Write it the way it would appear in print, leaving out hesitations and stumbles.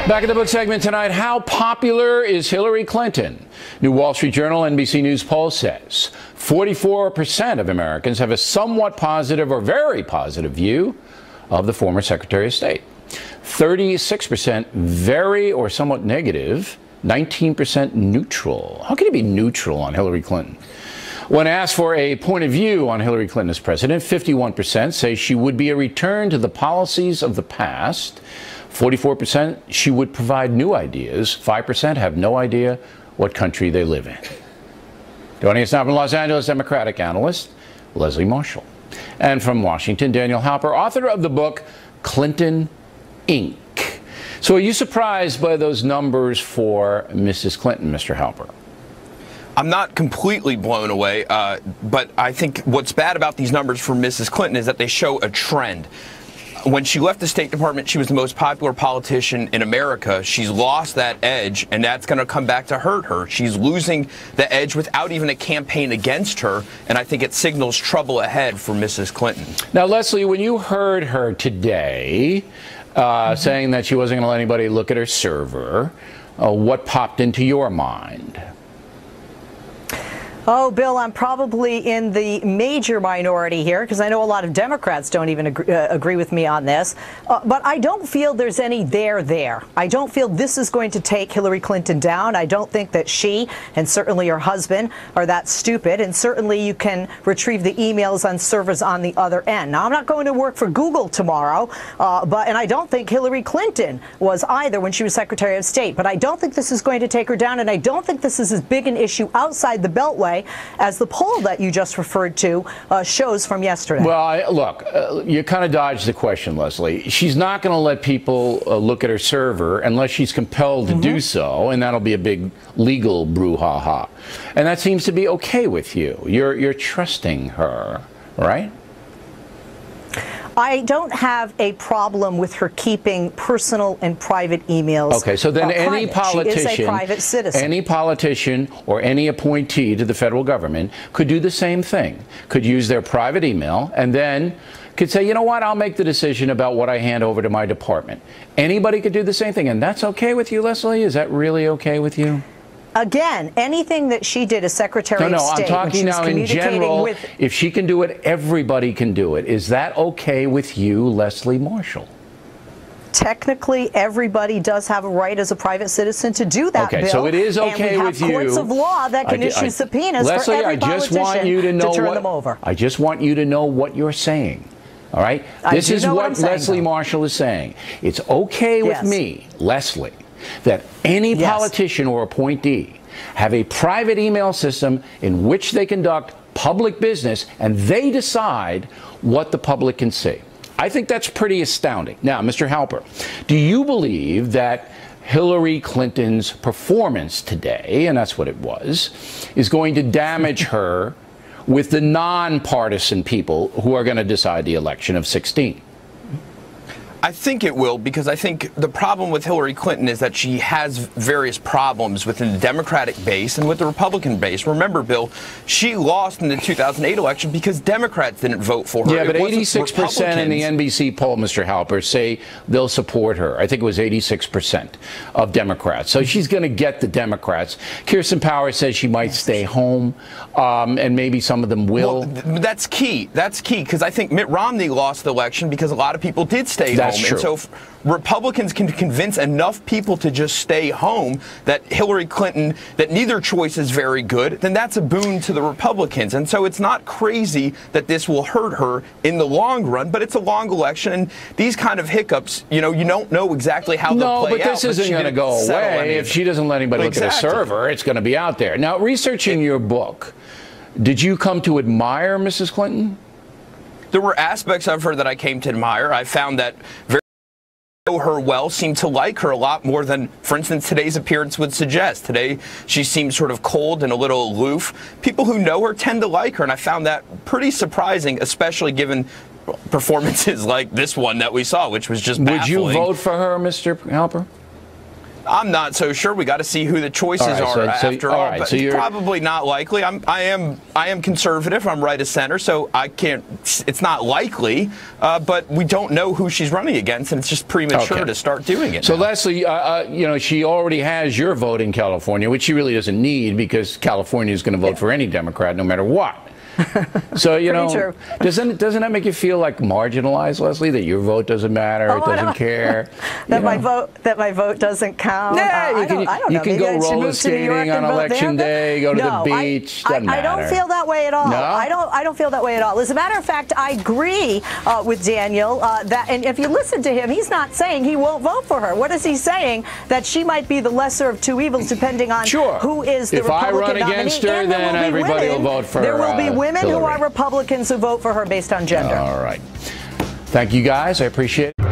Back in the book segment tonight, how popular is Hillary Clinton? New Wall Street Journal NBC News poll says 44% of Americans have a somewhat positive or very positive view of the former Secretary of State. 36% very or somewhat negative, 19% neutral. How can you be neutral on Hillary Clinton? When asked for a point of view on Hillary Clinton as president, 51% say she would be a return to the policies of the past. 44% she would provide new ideas. 5% have no idea what country they live in. Joining us now from Los Angeles, Democratic analyst Leslie Marshall. And from Washington, Daniel Halper, author of the book Clinton, Inc. So are you surprised by those numbers for Mrs. Clinton, Mr. Halper? I'm not completely blown away, but I think what's bad about these numbers for Mrs. Clinton is that they show a trend. When she left the State Department, she was the most popular politician in America. She's lost that edge, and that's going to come back to hurt her. She's losing the edge without even a campaign against her, and I think it signals trouble ahead for Mrs. Clinton. Now, Leslie, when you heard her today saying that she wasn't going to let anybody look at her server, what popped into your mind? Oh, Bill, I'm probably in the major minority here because I know a lot of Democrats don't even agree with me on this. But I don't feel there's any there. I don't feel this is going to take Hillary Clinton down. I don't think that she and certainly her husband are that stupid. And certainly you can retrieve the emails on servers on the other end. Now, I'm not going to work for Google tomorrow, and I don't think Hillary Clinton was either when she was Secretary of State. But I don't think this is going to take her down, and I don't think this is as big an issue outside the Beltway as the poll that you just referred to shows from yesterday. Well, look, you kind of dodged the question, Leslie. She's not going to let people look at her server unless she's compelled to do so, and that'll be a big legal brouhaha. And that seems to be okay with you. You're trusting her, right? I don't have a problem with her keeping personal and private emails. Okay, so then any politician, she is a private citizen. Any politician or any appointee to the federal government could do the same thing. Could use their private email and then could say, you know what, I'll make the decision about what I hand over to my department. Anybody could do the same thing, and that's okay with you, Leslie? Is that really okay with you? Again, anything that she did as Secretary of State, I'm talking now in general. If she can do it, everybody can do it. Is that okay with you, Leslie Marshall? Technically, everybody does have a right as a private citizen to do that, okay, Bill. So it is okay with you. And we have courts of law that can issue subpoenas Leslie, for every politician to turn them over. I just want you to know what you're saying. All right? This is what Leslie Marshall is saying. It's okay with me, Leslie, that any politician or appointee have a private email system in which they conduct public business and they decide what the public can see. I think that's pretty astounding. Now, Mr. Halper, do you believe that Hillary Clinton's performance today, and that's what it was, is going to damage her with the nonpartisan people who are going to decide the election of 16? I think it will, because I think the problem with Hillary Clinton is that she has various problems within the Democratic base and with the Republican base. Remember, Bill, she lost in the 2008 election because Democrats didn't vote for her. Yeah, but 86% in the NBC poll, Mr. Halper, say they'll support her. I think it was 86% of Democrats. So she's going to get the Democrats. Kirsten Powers says she might stay home, and maybe some of them will. Well, that's key. That's key, because I think Mitt Romney lost the election because a lot of people did stay home. That's true. And so if Republicans can convince enough people to just stay home that Hillary Clinton, that neither choice is very good, then that's a boon to the Republicans. And so it's not crazy that this will hurt her in the long run, but it's a long election, and these kind of hiccups, you know, you don't know exactly how they'll play out. No, but this isn't going to go away. If she doesn't let anybody look at a server, it's going to be out there. Now, researching your book, did you come to admire Mrs. Clinton? There were aspects of her that I came to admire. I found that very know her well seem to like her a lot more than, for instance, today's appearance would suggest. Today, she seems sort of cold and a little aloof. People who know her tend to like her, and I found that pretty surprising, especially given performances like this one that we saw, which was just baffling. Would you vote for her, Mr. Halper? I'm not so sure. We got to see who the choices are after all. But it's probably not likely. I am conservative. I'm right of center, so I can't. It's not likely, but we don't know who she's running against, and it's just premature to start doing it. So now. Leslie, she already has your vote in California, which she really doesn't need because California is going to vote for any Democrat no matter what. So, doesn't that make you feel like marginalized, Leslie, that your vote doesn't matter, it doesn't care? that my vote doesn't count? Yeah, you can go roller skating on election day, go to the beach, doesn't matter. I don't feel that way at all. No? I don't feel that way at all. As a matter of fact, I agree with Daniel and if you listen to him, he's not saying he won't vote for her. What is he saying? That she might be the lesser of two evils depending on who is the Republican nominee. If I run against her, then everybody will vote for her. There will be women Hillary. who are Republicans who vote for her based on gender. All right. Thank you, guys. I appreciate it.